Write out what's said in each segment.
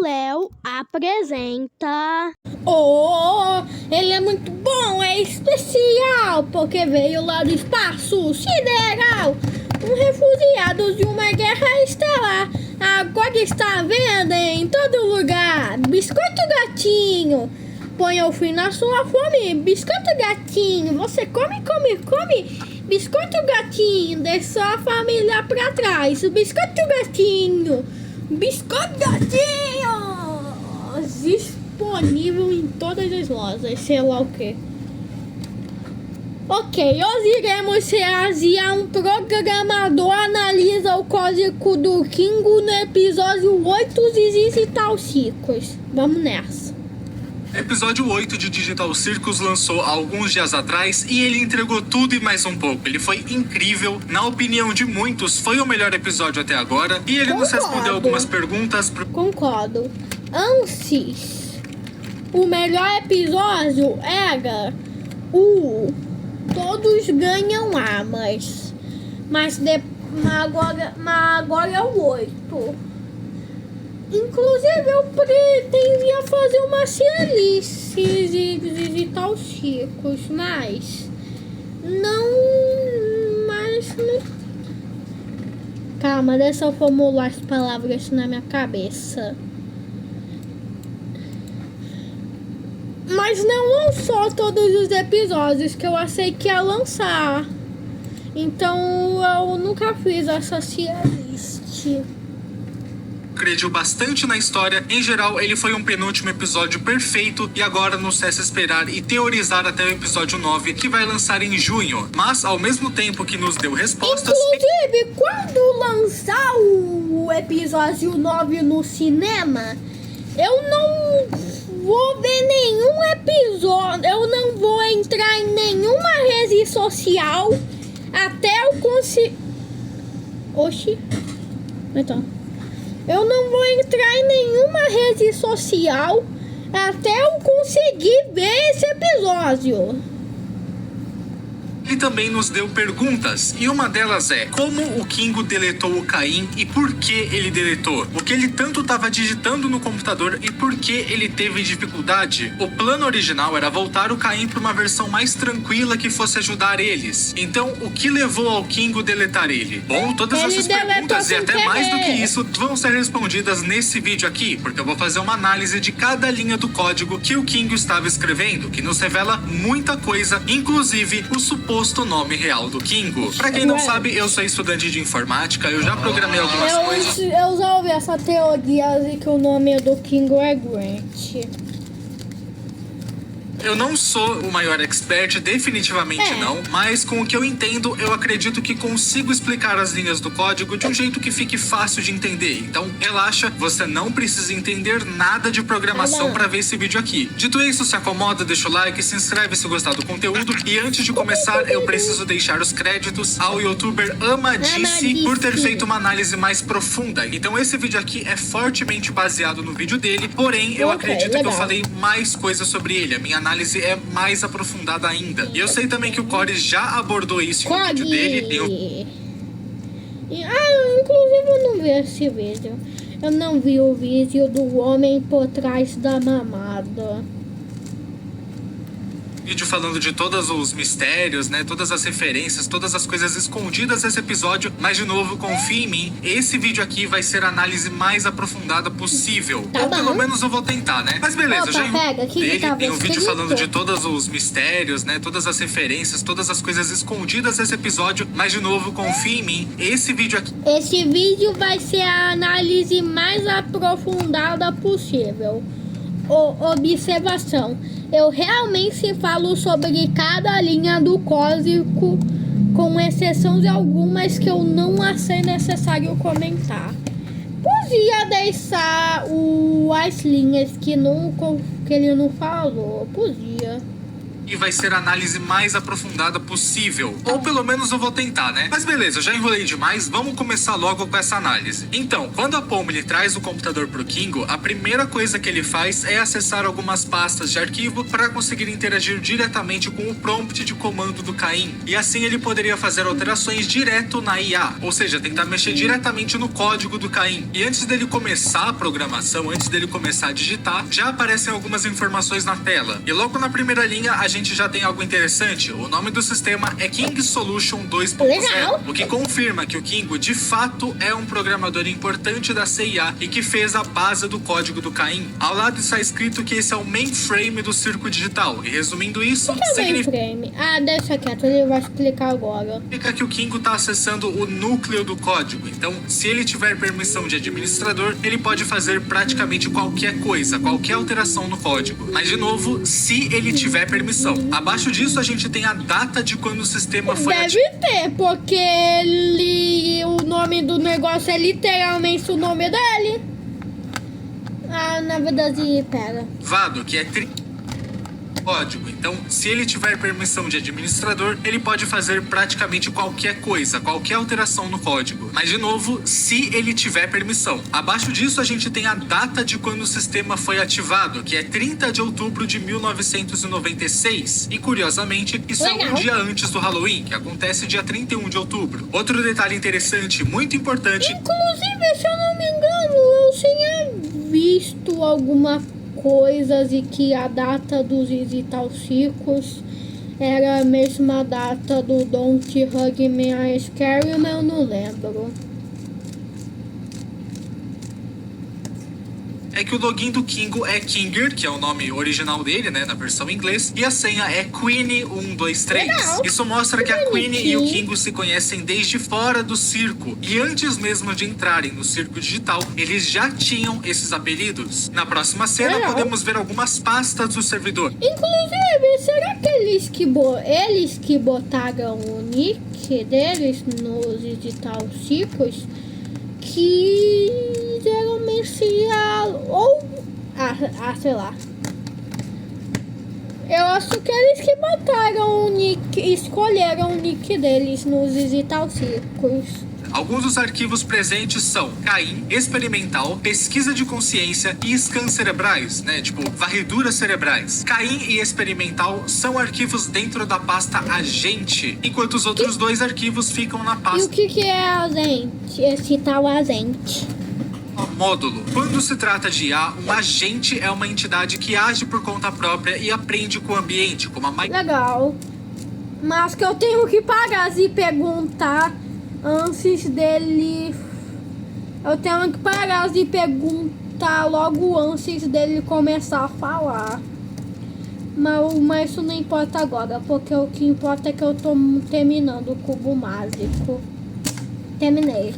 Léo apresenta... Oh, ele é muito bom, é especial, porque veio lá do espaço sideral. Um refugiado de uma guerra estelar. Agora está à venda em todo lugar. Biscoito gatinho. Ponha o fim na sua fome. Biscoito gatinho. Você come. Biscoito gatinho. Deixa a família pra trás. Biscoito gatinho. Biscoito gatinho. Disponível em todas as lojas. Sei lá o que. Ok, hoje iremos reagir a um programador analisa o código do Kingo no episódio 8 de Digital Circus. Vamos nessa. Episódio 8 de Digital Circus lançou há alguns dias atrás e ele entregou tudo e mais um pouco. Ele foi incrível, na opinião de muitos, foi o melhor episódio até agora. E ele nos respondeu algumas perguntas. Concordo. Antes, o melhor episódio era o Todos Ganham Armas. Mas agora é o 8. Inclusive eu pretendia fazer uma playlist de Digital Circus, mas não. Calma, deixa eu formular as palavras na minha cabeça. Mas não lançou todos os episódios que eu achei que ia lançar. Então eu nunca fiz essa playlist. Acreditou bastante na história. Em geral, ele foi um penúltimo episódio perfeito e agora nos resta esperar e teorizar até o episódio 9, que vai lançar em junho. Mas, ao mesmo tempo que nos deu respostas... Inclusive, quando lançar o episódio 9 no cinema, eu não vou ver nenhum episódio, eu não vou entrar em nenhuma rede social até eu conseguir... Oxi. Então... Eu não vou entrar em nenhuma rede social até eu conseguir ver esse episódio. Ele também nos deu perguntas, e uma delas é: como o Kingo deletou o Caim e por que ele deletou? O que ele tanto estava digitando no computador e por que ele teve dificuldade? O plano original era voltar o Caim para uma versão mais tranquila que fosse ajudar eles. Então, o que levou ao Kingo deletar ele? Bom, todas essas perguntas e até mais do que isso vão ser respondidas nesse vídeo aqui, porque eu vou fazer uma análise de cada linha do código que o Kingo estava escrevendo, que nos revela muita coisa, inclusive o suposto nome real do Kingo. Pra quem não sabe, eu sou estudante de informática, eu já programei algumas coisas. Eu já ouvi essa teoria de que o nome do Kingo é Grant. Eu não sou o maior expert, definitivamente não, mas com o que eu entendo, eu acredito que consigo explicar as linhas do código de um jeito que fique fácil de entender. Então, relaxa, você não precisa entender nada de programação para ver esse vídeo aqui. Dito isso, se acomoda, deixa o like, se inscreve se gostar do conteúdo. E antes de começar, eu preciso deixar os créditos ao youtuber Amadice por ter feito uma análise mais profunda. Então, esse vídeo aqui é fortemente baseado no vídeo dele, porém, eu acredito que eu falei mais coisas sobre ele. A minha análise é mais aprofundada ainda. E eu sei também que o Corey já abordou isso no vídeo dele. Inclusive eu não vi esse vídeo. Eu não vi o vídeo do homem por trás da mamada. Vídeo falando de todos os mistérios, né? Todas as referências, todas as coisas escondidas nesse episódio. Mas, de novo, confie em mim. Esse vídeo aqui vai ser a análise mais aprofundada possível. Ou pelo menos eu vou tentar, né? Mas beleza, já tem um vídeo falando de todos os mistérios, né? Todas as referências, todas as coisas escondidas nesse episódio. Mas, de novo, confie em mim. Esse vídeo aqui... Esse vídeo vai ser a análise mais aprofundada possível. Observação. Eu realmente falo sobre cada linha do código, com exceção de algumas que eu não achei necessário comentar. Podia deixar as linhas que ele não falou. Podia. e vai ser a análise mais aprofundada possível. Ou pelo menos eu vou tentar, né? Mas beleza, já enrolei demais, vamos começar logo com essa análise. Então, quando a Pomni traz o computador pro Kingo, a primeira coisa que ele faz é acessar algumas pastas de arquivo para conseguir interagir diretamente com o prompt de comando do Caim. E assim ele poderia fazer alterações direto na IA, ou seja, tentar mexer diretamente no código do Caim. E antes dele começar a programação, antes dele começar a digitar, já aparecem algumas informações na tela. E logo na primeira linha, a gente já tem algo interessante. O nome do sistema é King Solution 2.0, o que confirma que o Kingo de fato é um programador importante da CIA e que fez a base do código do Caim. Ao lado está escrito que esse é o mainframe do circo digital. E resumindo isso, Mainframe. Ah, deixa quieto, ele vai explicar agora. significa que o Kingo está acessando o núcleo do código. Então, se ele tiver permissão de administrador, ele pode fazer praticamente qualquer coisa, qualquer alteração no código. Mas, de novo, se ele tiver permissão. Abaixo disso, a gente tem a data de quando o sistema foi Deve ter, porque o nome do negócio é literalmente o nome dele. Ah, na verdade, pera. ativado, que é código. Então, se ele tiver permissão de administrador, ele pode fazer praticamente qualquer coisa, qualquer alteração no código. Mas, de novo, se ele tiver permissão. Abaixo disso, a gente tem a data de quando o sistema foi ativado, que é 30 de outubro de 1996. E, curiosamente, isso é um dia antes do Halloween, que acontece dia 31 de outubro. Outro detalhe interessante, muito importante... Inclusive, se eu não me engano, eu tinha visto alguma coisas e que a data dos Visitar os Circos era a mesma data do Don't Hug Me I Scare You, mas eu não lembro. É que o login do Kingo é Kinger, que é o nome original dele, né, na versão em inglês, e a senha é Queenie123. Legal. Isso mostra que a Queenie e o Bonitinho. Kingo se conhecem desde fora do circo. E antes mesmo de entrarem no circo digital, eles já tinham esses apelidos. Na próxima cena, Legal. podemos ver algumas pastas do servidor. Inclusive, será que eles que botaram o nick deles nos Visitar os Circos? Que geralmente sei lá. Eu acho que eles que botaram o nick, escolheram o nick deles nos Visitar os Circos. Alguns dos arquivos presentes são Caim, experimental, pesquisa de consciência e scans cerebrais, né? Tipo, varreduras cerebrais. Caim e experimental são arquivos dentro da pasta agente, enquanto os outros dois arquivos ficam na E o pasta que é agente? Esse tal agente. módulo. Quando se trata de IA, um agente é uma entidade que age por conta própria e aprende com o ambiente, como a Legal. Mas que eu tenho que parar e perguntar antes dele. Eu tenho que parar de perguntar logo antes dele começar a falar. Mas isso não importa agora, porque o que importa é que eu tô terminando o cubo mágico. Terminei.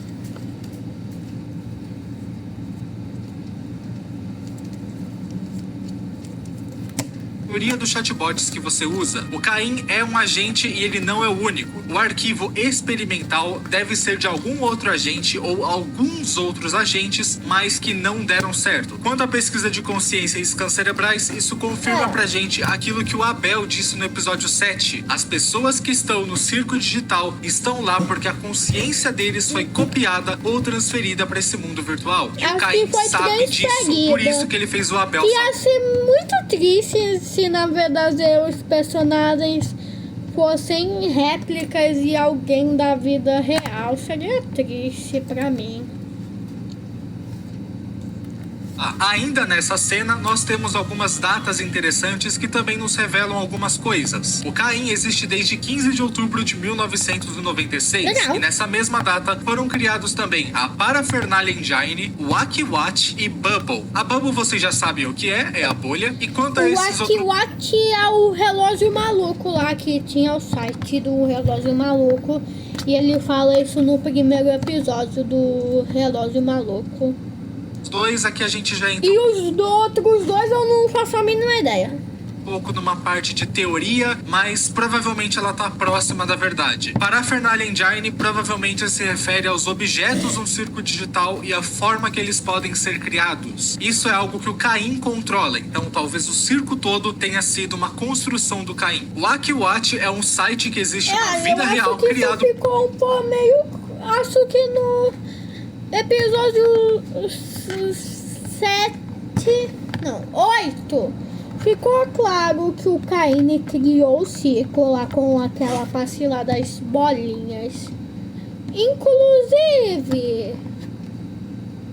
maioria dos chatbots que você usa. O Caim é um agente e ele não é o único. O arquivo experimental deve ser de algum outro agente ou alguns outros agentes, mas que não deram certo. Quanto à pesquisa de consciência e scans cerebrais, isso confirma pra gente aquilo que o Abel disse no episódio 7. As pessoas que estão no circo digital estão lá porque a consciência deles foi copiada ou transferida para esse mundo virtual. E o Caim sabe disso, por isso que ele fez o Abel. Ia ser muito triste se na verdade os personagens fossem réplicas e alguém da vida real. Seria triste pra mim. Ainda nessa cena, nós temos algumas datas interessantes que também nos revelam algumas coisas. O Caim existe desde 15 de outubro de 1996. Legal. E nessa mesma data foram criados também a Parafernalia Engine, o Wacky e Bubble. A Bubble vocês já sabem o que é a bolha. E quanto a esses outros... O Wacky é o relógio maluco lá, que tinha o site do relógio maluco. E ele fala isso no primeiro episódio do relógio maluco. dois aqui a gente já entrou. E os outros dois eu não faço a mínima ideia. pouco numa parte de teoria, mas provavelmente ela tá próxima da verdade. Parafernália Engine provavelmente se refere aos objetos no circo digital e a forma que eles podem ser criados. Isso é algo que o Caim controla, então talvez o circo todo tenha sido uma construção do Caim. O Akiwatch é um site que existe na vida real criado... Ficou um pouco meio... Acho que no episódio 8 ficou claro que o Caim criou o circo lá com aquela parte lá das bolinhas. Inclusive,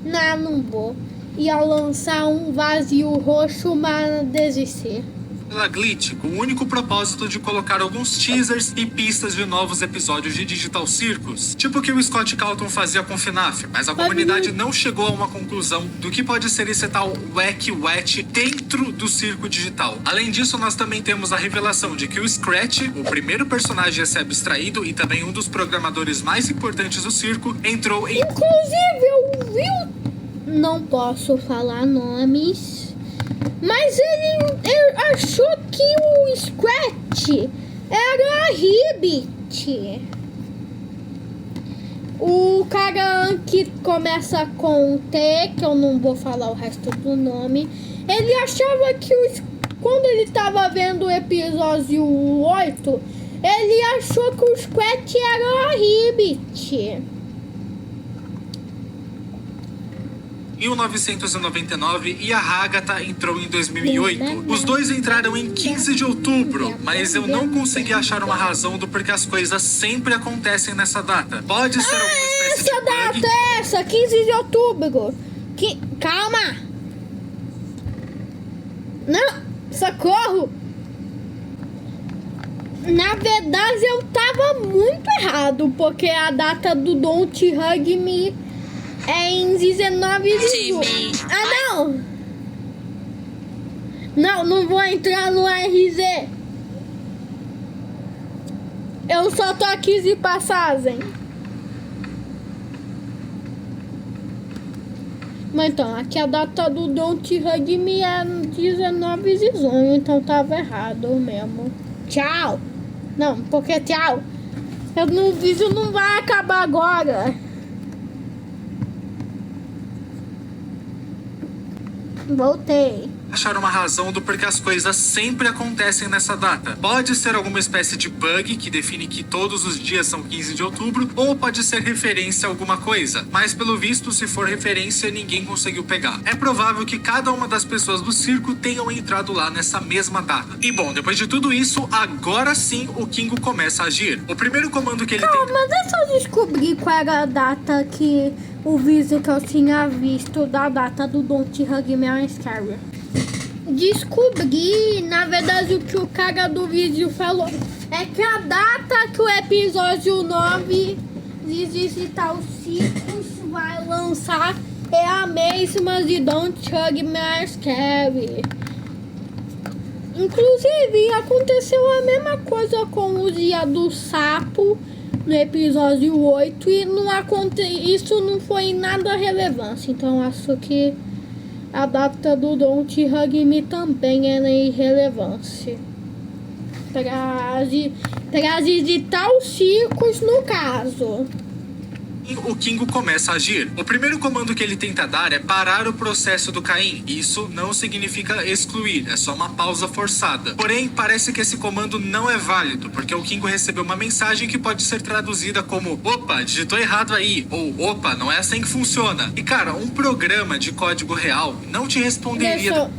não vou. Ia lançar um vazio roxo, mas desistir. Pela Glitch, com o único propósito de colocar alguns teasers e pistas de novos episódios de Digital Circus, tipo o que o Scott Calton fazia com FNAF, mas a comunidade não chegou a uma conclusão do que pode ser esse tal Akiwatch dentro do circo digital. Além disso, nós também temos a revelação de que o Scratch, o primeiro personagem a ser abstraído e também um dos programadores mais importantes do circo, entrou em... Inclusive, eu vi... Não posso falar nomes... Mas ele achou que o Scratch era a Ribbit. O cara que começa com T, que eu não vou falar o resto do nome, ele achava que quando ele estava vendo o episódio 8, ele achou que o Scratch era a Ribbit. Em 1999 e a Agatha entrou em 2008. Os dois entraram em 15 de outubro, mas eu não consegui achar uma razão do porquê as coisas sempre acontecem nessa data. Pode ser alguma espécie de bug. Essa data é essa, 15 de outubro. Calma! Não, socorro! Na verdade, eu tava muito errado, porque a data do Don't Hug Me é em 19 de julho. Ah, não! Não vou entrar no RZ. Eu só tô aqui de passagem. Mas então, aqui a data do Don't Hug Me é 19 de junho, então tava errado mesmo. Tchau! Não, porque tchau. O vídeo não vai acabar agora. Voltei. Achar uma razão do porquê as coisas sempre acontecem nessa data. Pode ser alguma espécie de bug que define que todos os dias são 15 de outubro, ou pode ser referência a alguma coisa. Mas pelo visto, se for referência, ninguém conseguiu pegar. É provável que cada uma das pessoas do circo tenham entrado lá nessa mesma data. E bom, depois de tudo isso, agora sim o Kingo começa a agir. O primeiro comando que ele tem... Mas deixa eu descobrir qual era a data que o vídeo que eu tinha visto da data do Don't Hug Me I'm Scary. Descobri, na verdade, o que o cara do vídeo falou é que a data que o episódio 9 de Digital Circus vai lançar é a mesma de Don't Hug Me I'm Scary. Inclusive, aconteceu a mesma coisa com o dia do sapo no episódio 8 e isso não foi nada relevante. Então, acho que a data do Don't Hug Me também é irrelevante. Pra Digital Circus, no caso. O Kingo começa a agir. O primeiro comando que ele tenta dar é parar o processo do Caim. Isso não significa excluir, é só uma pausa forçada. Porém, parece que esse comando não é válido, porque o Kingo recebeu uma mensagem que pode ser traduzida como opa, digitou errado aí, ou opa, não é assim que funciona. E cara, um programa de código real não te responderia.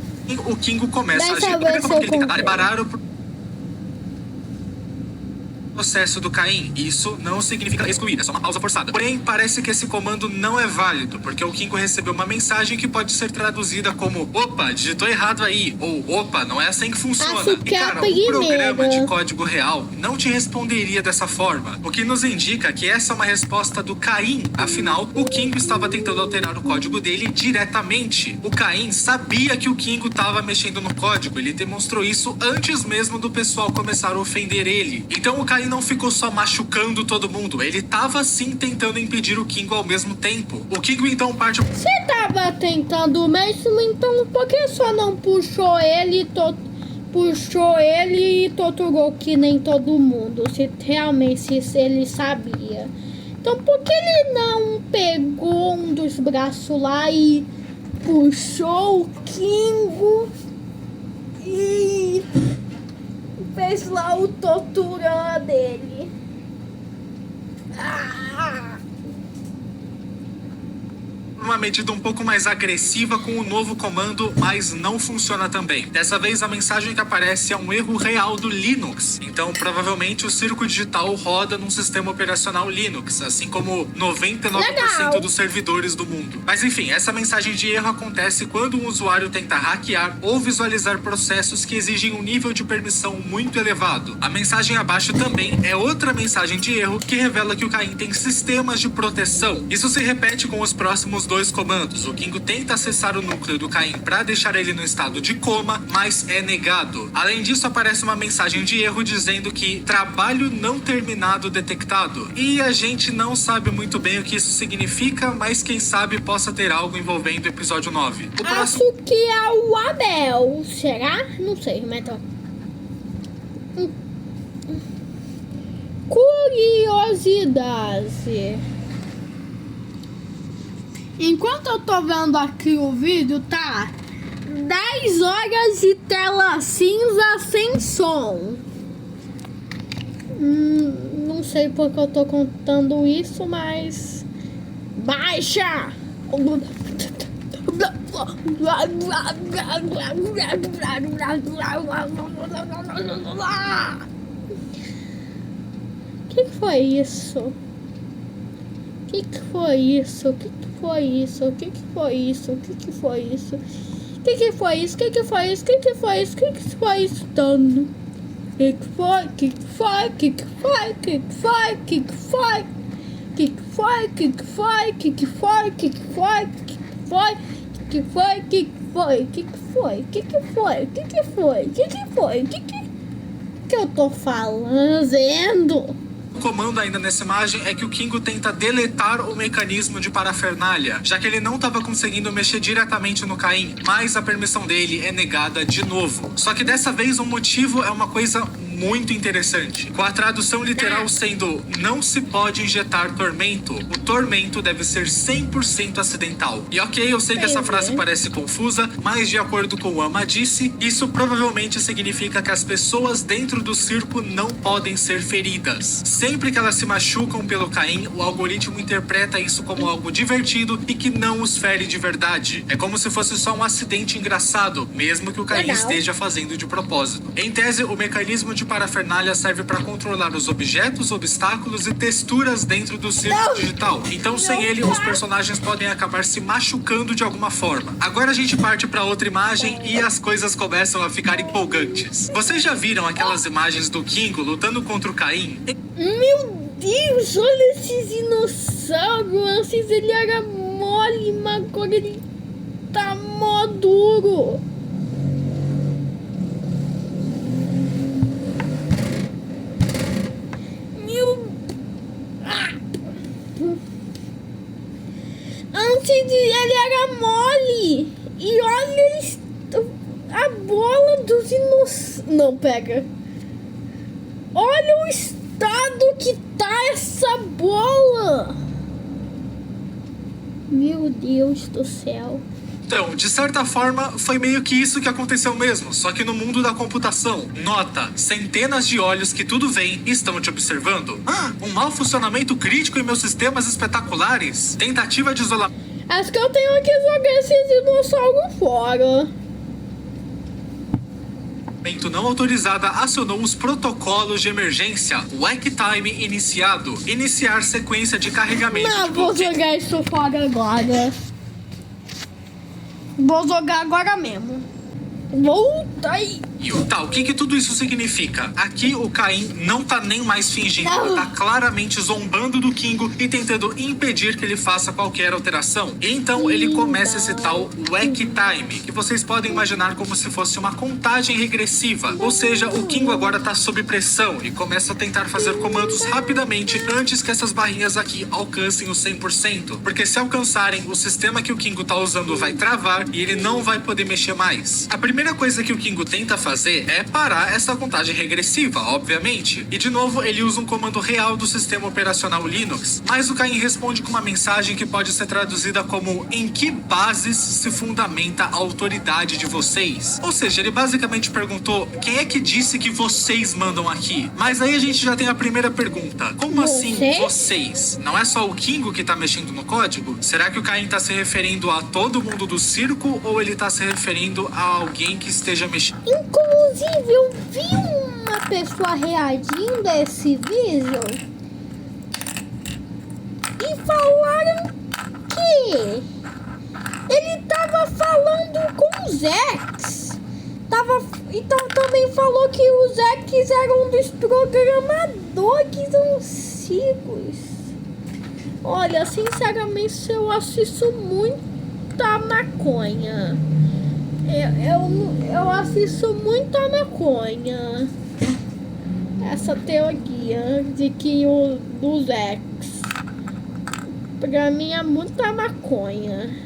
O Kingo começa a agir. O primeiro comando que ele tenta dar é parar o processo do Caim. Isso não significa excluir, é só uma pausa forçada. Porém, parece que esse comando não é válido, porque o Kingo recebeu uma mensagem que pode ser traduzida como opa, digitou errado aí, ou opa, não é assim que funciona. E cara, um programa de código real não te responderia dessa forma, o que nos indica que essa é uma resposta do Caim. Afinal, o Kingo estava tentando alterar o código dele diretamente. O Caim sabia que o Kingo estava mexendo no código, ele demonstrou isso antes mesmo do pessoal começar a ofender ele. Então o Caim não ficou só machucando todo mundo, ele tava sim tentando impedir o Kingo ao mesmo tempo. O Kingo então parte... Você tava tentando mesmo, então por que só não puxou ele puxou ele e torturou que nem todo mundo, se realmente ele sabia. Então por que ele não pegou um dos braços lá e puxou o Kingo e fez lá o tortura dele? Uma medida um pouco mais agressiva com o novo comando, mas não funciona também. Dessa vez a mensagem que aparece é um erro real do Linux. Então provavelmente o Circo Digital roda num sistema operacional Linux, assim como 99% dos servidores do mundo. Mas enfim, essa mensagem de erro acontece quando um usuário tenta hackear ou visualizar processos que exigem um nível de permissão muito elevado. A mensagem abaixo também é outra mensagem de erro que revela que o Caim tem sistemas de proteção. Isso se repete com os próximos dois comandos. O Kingo tenta acessar o núcleo do Caim para deixar ele no estado de coma, mas é negado. Além disso, aparece uma mensagem de erro dizendo que trabalho não terminado detectado. E a gente não sabe muito bem o que isso significa, mas quem sabe possa ter algo envolvendo o episódio 9. Acho que é o Abel. Será? Não sei, mas tá. Curiosidade. Enquanto eu tô vendo aqui o vídeo, tá 10 horas de tela cinza sem som. Não sei porque eu tô contando isso, mas baixa! Que foi isso? Que foi isso? Que foi isso? Que foi isso? Que foi isso? Que foi isso? Que foi isso? Que foi isso? Que foi isso? Dano. Que foi? Que foi? Que foi? Que foi? Que foi? Que foi? Que foi? Que foi? Que foi? Que foi? Que foi? Que foi? Que foi? Que foi? Que foi? Que foi? Que eu tô falando? O comando ainda nessa imagem é que o Kingo tenta deletar o mecanismo de parafernália, já que ele não estava conseguindo mexer diretamente no Caim, mas a permissão dele é negada de novo. Só que dessa vez o motivo é uma coisa muito interessante, com a tradução literal sendo não se pode injetar tormento, o tormento deve ser 100% acidental. E ok, eu sei que essa frase parece confusa, mas de acordo com o Ama disse, isso provavelmente significa que as pessoas dentro do circo não podem ser feridas. Sempre que elas se machucam pelo Caim, o algoritmo interpreta isso como algo divertido e que não os fere de verdade. É como se fosse só um acidente engraçado, mesmo que o Caim esteja fazendo de propósito. Em tese, o mecanismo de parafernália serve para controlar os objetos, obstáculos e texturas dentro do circo digital. Então, sem ele, os personagens podem acabar se machucando de alguma forma. Agora a gente parte para outra imagem e as coisas começam a ficar empolgantes. Vocês já viram aquelas imagens do Kingo lutando contra o Caim? Meu Deus, olha esses dinossauros. Antes ele era mole, mas agora ele tá mó duro. Antes ele era mole. E olha a bola dos dinossauros. Não, pega. Olha o estado que tá essa bola. Meu Deus do céu. Então, de certa forma, foi meio que isso que aconteceu mesmo, só que no mundo da computação. Nota, centenas de olhos que tudo veem estão te observando. Um mau funcionamento crítico em meus sistemas espetaculares. Tentativa de isolamento. Acho que eu tenho que jogar esse dinossauro fora. Não autorizada acionou os protocolos de emergência. Wake time iniciado. Iniciar sequência de carregamento. Não, vou jogar isso fora agora. Vou jogar agora mesmo. Volta aí. Tá, o que tudo isso significa? Aqui o Caim não tá nem mais fingindo, ele tá claramente zombando do Kingo e tentando impedir que ele faça qualquer alteração. Então ele começa esse tal Wake Time, que vocês podem imaginar como se fosse uma contagem regressiva. Ou seja, o Kingo agora tá sob pressão e começa a tentar fazer comandos rapidamente antes que essas barrinhas aqui alcancem o 100%. Porque se alcançarem, o sistema que o Kingo tá usando vai travar e ele não vai poder mexer mais. A primeira coisa que o Kingo tenta fazer fazer é parar essa contagem regressiva, obviamente. E de novo, ele usa um comando real do sistema operacional Linux, mas o Caim responde com uma mensagem que pode ser traduzida como: em que bases se fundamenta a autoridade de vocês? Ou seja, ele basicamente perguntou: quem é que disse que vocês mandam aqui? Mas aí a gente já tem a primeira pergunta: como assim vocês? Não é só o Kingo que tá mexendo no código? Será que o Caim tá se referindo a todo mundo do circo ou ele tá se referindo a alguém que esteja mexendo? Inclusive, eu vi uma pessoa reagindo a esse vídeo e falaram que ele tava falando com os Zex. Então também falou que os Zex eram um dos programadores antigos. Olha, sinceramente, eu acho isso muita maconha. Eu acho isso muita maconha. Essa teoria de que o dos Zex, pra mim, é muita maconha.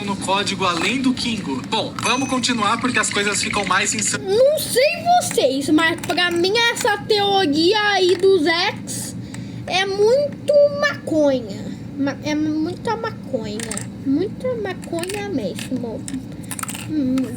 No código além do Kingo. Bom, vamos continuar porque as coisas ficam mais insanas. Não sei vocês, mas pra mim essa teoria aí dos Zex é muito maconha. É muita maconha. Muita maconha mesmo.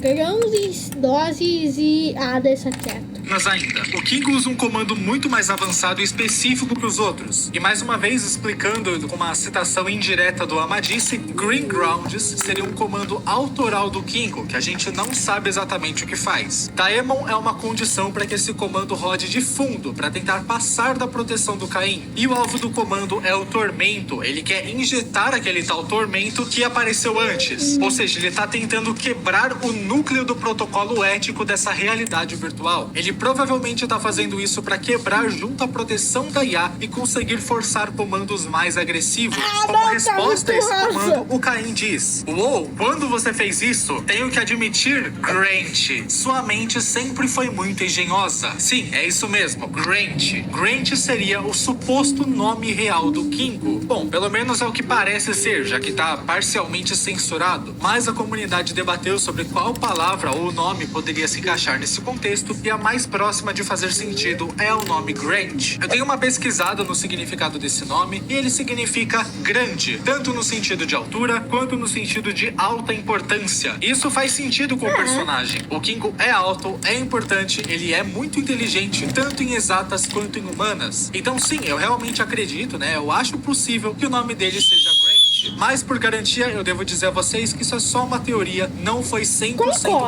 Grandes doses e... deixa quieto. Mas ainda, o Kingo usa um comando muito mais avançado e específico que os outros. E mais uma vez, explicando com uma citação indireta do Amadice, Green Grounds seria um comando autoral do Kingo, que a gente não sabe exatamente o que faz. Daemon é uma condição para que esse comando rode de fundo, para tentar passar da proteção do Caim. E o alvo do comando é o Tormento. Ele quer injetar aquele tal Tormento que apareceu antes. Ou seja, ele está tentando quebrar o núcleo do protocolo ético dessa realidade virtual. Ele provavelmente está fazendo isso para quebrar junto à proteção da IA e conseguir forçar comandos mais agressivos. Como resposta a esse comando, o Caim diz: "Uou, quando você fez isso, tenho que admitir, Grant, sua mente sempre foi muito engenhosa." Sim, é isso mesmo, Grant. Grant seria o suposto nome real do Kingo. Bom, pelo menos é o que parece ser, já que está parcialmente censurado. Mas a comunidade debateu sobre qual palavra ou nome poderia se encaixar nesse contexto, e a mais próxima de fazer sentido é o nome Grant. Eu dei uma pesquisada no significado desse nome e ele significa grande, tanto no sentido de altura quanto no sentido de alta importância. Isso faz sentido com o personagem. O Kingo é alto, é importante, ele é muito inteligente, tanto em exatas quanto em humanas. Então sim, eu realmente acredito, eu acho possível que o nome dele seja Grant. Mas por garantia, eu devo dizer a vocês que isso é só uma teoria, não foi 100%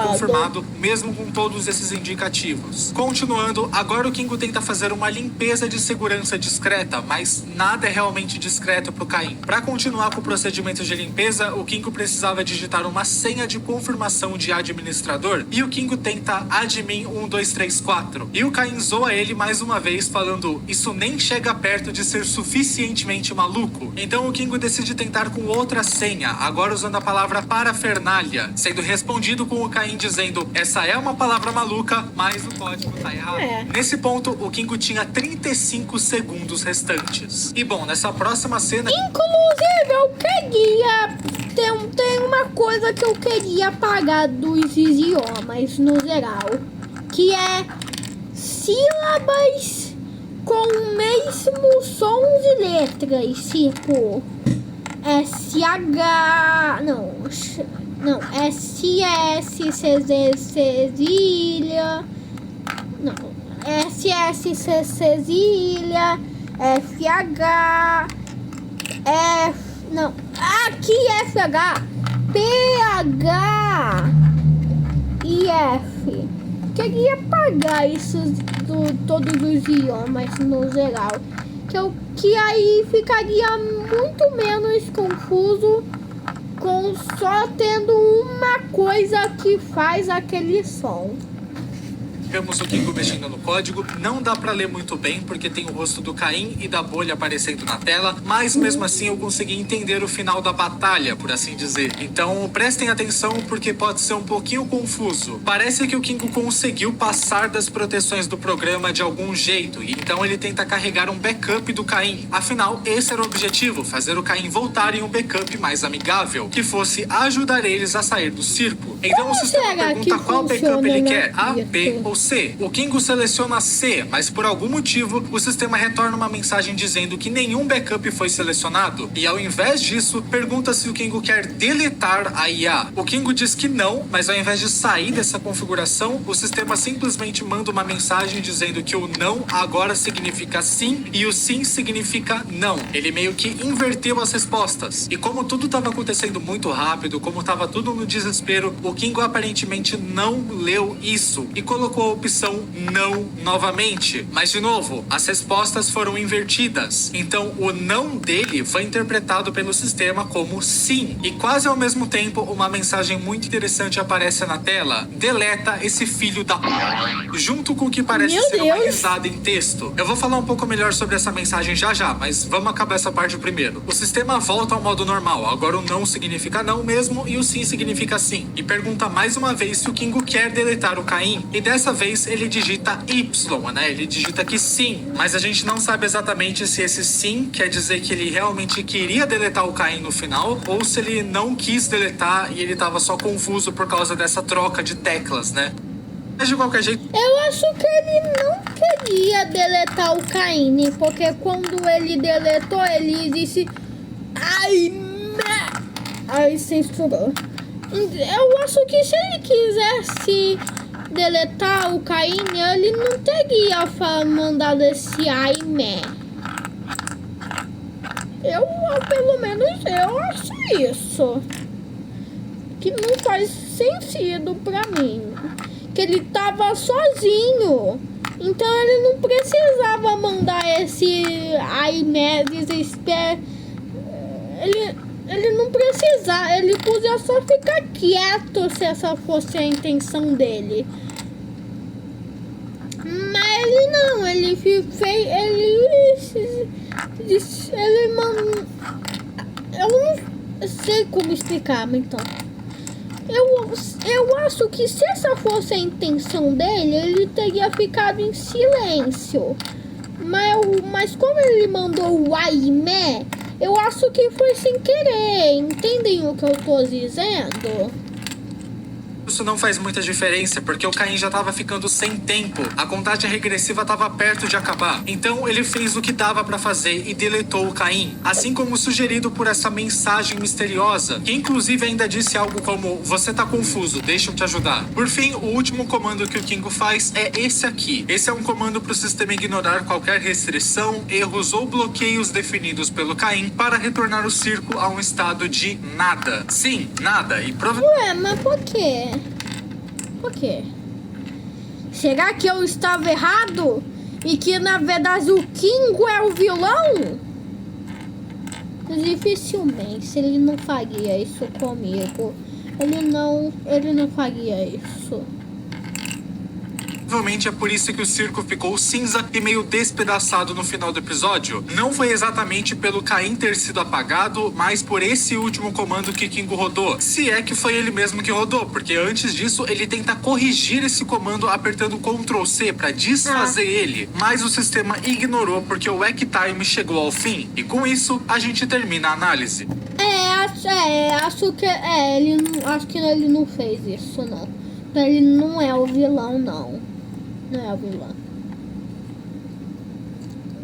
confirmado, mesmo com todos esses indicativos. Continuando, agora o Kingo tenta fazer uma limpeza de segurança discreta, mas nada é realmente discreto pro Caim. Para continuar com o procedimento de limpeza, o Kingo precisava digitar uma senha de confirmação de administrador, e o Kingo tenta admin 1234. E o Caim zoa ele mais uma vez, falando: "Isso nem chega perto de ser suficientemente maluco." Então o Kingo decide tentar com outra senha, agora usando a palavra parafernália, sendo respondido com o Caim dizendo: "Essa é uma palavra maluca, mas o código tá errado." Nesse ponto, o Kingo tinha 35 segundos restantes. E bom, nessa próxima cena... Inclusive, eu queria... Tem uma coisa que eu queria apagar dos idiomas no geral, que é sílabas com o mesmo som de letras, tipo... SH... Não, SS, CZ, cedilha... Não, SSC, cedilha... FH... F... Não, aqui FH... PH... E F... Queria apagar isso todos os idiomas no geral. Que aí ficaria muito menos confuso com só tendo uma coisa que faz aquele som. Vemos o Kingo mexendo no código. Não dá pra ler muito bem, porque tem o rosto do Caim e da bolha aparecendo na tela. Mas mesmo assim eu consegui entender o final da batalha, por assim dizer. Então prestem atenção, porque pode ser um pouquinho confuso. Parece que o Kingo conseguiu passar das proteções do programa de algum jeito. E então ele tenta carregar um backup do Caim. Afinal, esse era o objetivo, fazer o Caim voltar em um backup mais amigável, que fosse ajudar eles a sair do circo. Então o sistema pergunta qual backup ele quer, A, B ou C. O Kingo seleciona C, mas por algum motivo o sistema retorna uma mensagem dizendo que nenhum backup foi selecionado. E ao invés disso, pergunta se o Kingo quer deletar a IA. O Kingo diz que não, mas ao invés de sair dessa configuração, o sistema simplesmente manda uma mensagem dizendo que o não agora significa sim e o sim significa não. Ele meio que inverteu as respostas. E como tudo estava acontecendo muito rápido, como estava tudo no desespero, o Kingo aparentemente não leu isso e colocou a opção não novamente. Mas de novo, as respostas foram invertidas. Então o não dele foi interpretado pelo sistema como sim. E quase ao mesmo tempo, uma mensagem muito interessante aparece na tela: deleta esse filho da... junto com o que parece ser uma risada em texto. Eu vou falar um pouco melhor sobre essa mensagem já, mas vamos acabar essa parte primeiro. O sistema volta ao modo normal. Agora o não significa não mesmo e o sim significa sim. E pergunta mais uma vez se o Kingo quer deletar o Caim. E dessa vez ele digita Y, né? Ele digita que sim. Mas a gente não sabe exatamente se esse sim quer dizer que ele realmente queria deletar o Caim no final, ou se ele não quis deletar e ele tava só confuso por causa dessa troca de teclas, né? Mas de qualquer jeito... Eu acho que ele não queria deletar o Caine, porque quando ele deletou, ele disse... Ai, aí censurou. Eu acho que se ele quisesse deletar o Caine, ele não teria mandado esse ai, meh. Pelo menos eu acho isso. Que não faz sentido pra mim. Que ele tava sozinho. Então ele não precisava mandar esse ai, meh, desespero. Ele não precisava. Ele podia só ficar quieto se essa fosse a intenção dele. Mas ele não. Ele eu não sei como explicar, mas então. Eu acho que se essa fosse a intenção dele, ele teria ficado em silêncio. Mas como ele mandou o ai, meh, eu acho que foi sem querer. Entendem o que eu tô dizendo? Isso não faz muita diferença, porque o Caim já tava ficando sem tempo. A contagem regressiva tava perto de acabar. Então ele fez o que dava pra fazer e deletou o Caim. Assim como sugerido por essa mensagem misteriosa, que inclusive ainda disse algo como: você tá confuso, deixa eu te ajudar. Por fim, o último comando que o Kingo faz é esse aqui. Esse é um comando pro sistema ignorar qualquer restrição, erros ou bloqueios definidos pelo Caim para retornar o circo a um estado de nada. Sim, nada. E Ué, mas por quê? Por quê? Será que eu estava errado? E que na verdade o Kingo é o vilão? Dificilmente ele não faria isso comigo. Ele não faria isso. Provavelmente é por isso que o circo ficou cinza e meio despedaçado no final do episódio. Não foi exatamente pelo Caim ter sido apagado, mas por esse último comando que Kingo rodou. Se é que foi ele mesmo que rodou, porque antes disso ele tenta corrigir esse comando apertando Ctrl C para desfazer ele. Mas o sistema ignorou porque o Eck Time chegou ao fim. E com isso, a gente termina a análise. Acho que ele não fez isso, não. Ele não é o vilão, não. Não é o vilão.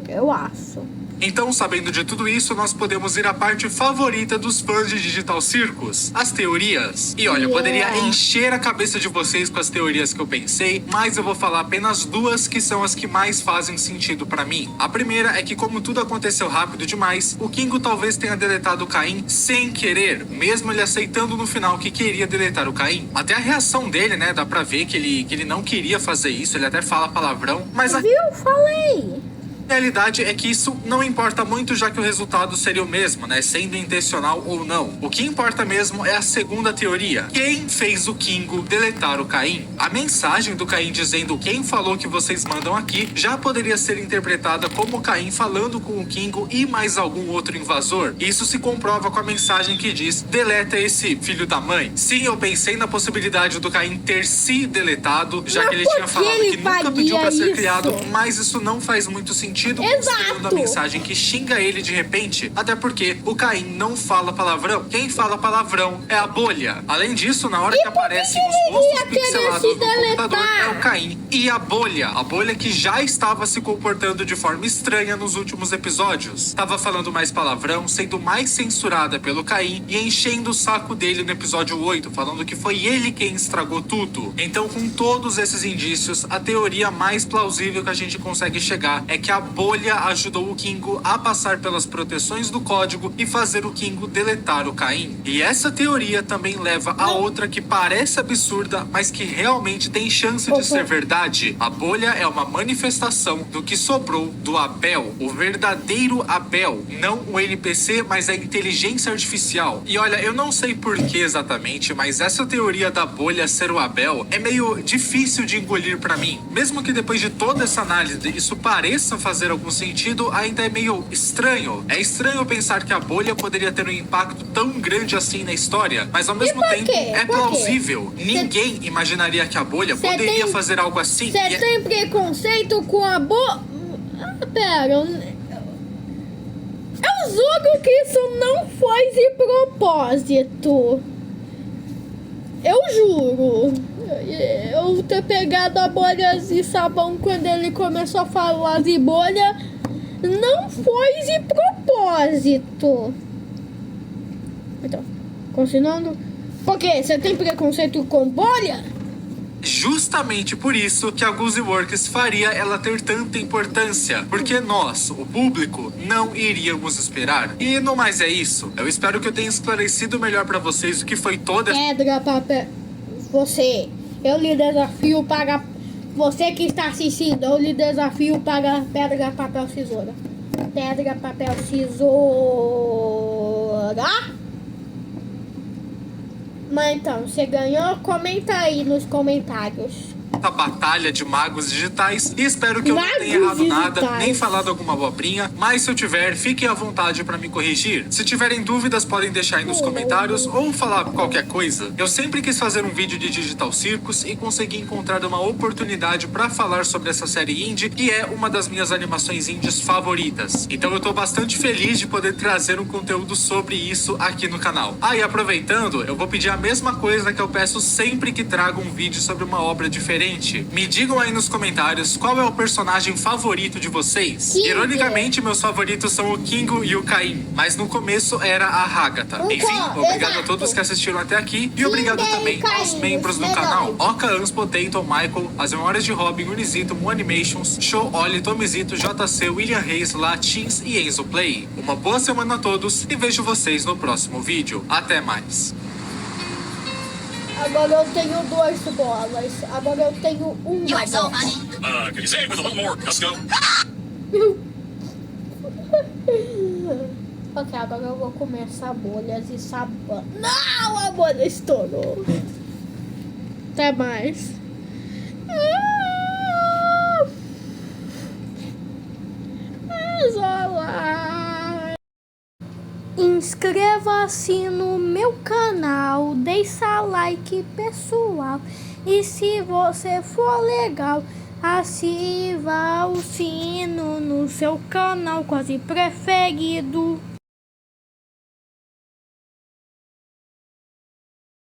Eu acho. Então, sabendo de tudo isso, nós podemos ir à parte favorita dos fãs de Digital Circus, as teorias. E olha, eu poderia encher a cabeça de vocês com as teorias que eu pensei, mas eu vou falar apenas duas que são as que mais fazem sentido pra mim. A primeira é que, como tudo aconteceu rápido demais, o Kingo talvez tenha deletado o Caim sem querer, mesmo ele aceitando no final que queria deletar o Caim. Até a reação dele, né, dá pra ver que ele não queria fazer isso, ele até fala palavrão, mas... Viu? Falei! A realidade é que isso não importa muito, já que o resultado seria o mesmo, né? Sendo intencional ou não. O que importa mesmo é a segunda teoria. Quem fez o Kingo deletar o Caim? A mensagem do Caim dizendo quem falou que vocês mandam aqui já poderia ser interpretada como o Caim falando com o Kingo e mais algum outro invasor. Isso se comprova com a mensagem que diz: deleta esse filho da mãe. Sim, eu pensei na possibilidade do Caim ter se deletado, já que ele tinha falado que nunca pediu pra ser criado, mas isso não faz muito sentido considerando a mensagem que xinga ele de repente, até porque o Caim não fala palavrão. Quem fala palavrão é a bolha. Além disso, na hora que aparecem os rostos pixelados no computador, é o Caim e a bolha que já estava se comportando de forma estranha nos últimos episódios. Tava falando mais palavrão, sendo mais censurada pelo Caim e enchendo o saco dele no episódio 8, falando que foi ele quem estragou tudo. Então, com todos esses indícios, a teoria mais plausível que a gente consegue chegar é que a bolha ajudou o Kingo a passar pelas proteções do código e fazer o Kingo deletar o Caim. E essa teoria também leva a outra que parece absurda, mas que realmente tem chance de ser verdade. A bolha é uma manifestação do que sobrou do Abel, o verdadeiro Abel, não o NPC, mas a inteligência artificial. E olha, eu não sei por que exatamente, mas essa teoria da bolha ser o Abel é meio difícil de engolir pra mim. Mesmo que depois de toda essa análise isso pareça fazer algum sentido, ainda é meio estranho. É estranho pensar que a bolha poderia ter um impacto tão grande assim na história, mas ao mesmo tempo é plausível. Ninguém imaginaria que a bolha poderia fazer algo assim. Você tem preconceito com a bolha? Pera, eu juro que isso não foi de propósito. Eu juro. Eu ter pegado a bolha de sabão quando ele começou a falar de bolha não foi de propósito. Então, continuando. Por quê? Você tem preconceito com bolha? Justamente por isso que a Guzi Works faria ela ter tanta importância, porque nós, o público, não iríamos esperar. E no mais é isso. Eu espero que eu tenha esclarecido melhor pra vocês o que foi toda essa... Pedra, papel... Eu lhe desafio para... Você que está assistindo, eu lhe desafio para pedra, papel, tesoura. Pedra, papel, tesoura. Mas então, você ganhou? Comenta aí nos comentários. a batalha de magos digitais e espero que eu não tenha errado nada, nem falado alguma abobrinha, mas se eu tiver, fiquem à vontade para me corrigir. Se tiverem dúvidas, podem deixar aí nos comentários ou falar qualquer coisa. Eu sempre quis fazer um vídeo de Digital Circus e consegui encontrar uma oportunidade para falar sobre essa série indie, que é uma das minhas animações indies favoritas. Então eu tô bastante feliz de poder trazer um conteúdo sobre isso aqui no canal. Ah, e aproveitando, eu vou pedir a mesma coisa que eu peço sempre que trago um vídeo sobre uma obra diferente. Me digam aí nos comentários qual é o personagem favorito de vocês. Ironicamente, meus favoritos são o Kingo e o Caim, mas no começo era a Hagatha. Enfim, obrigado a todos que assistiram até aqui e obrigado também aos membros do canal: Oka, Ans, Potato, Michael, As Memórias de Robin, Unizito, Mo Animations, Show, Oli, Tomizito, JC, William Reis, Latins e Enzo Play. Uma boa semana a todos e vejo vocês no próximo vídeo. Até mais! Agora eu tenho 2 bolas. Agora eu tenho uma You are so bola. funny. Can you say it with a little more gusto? Ok, agora eu vou começar bolhas e sabão. Não, a bolha estourou. Até mais. Olá. Inscreva-se no meu canal, deixa like pessoal. E se você for legal, ativa o sino no seu canal quase preferido.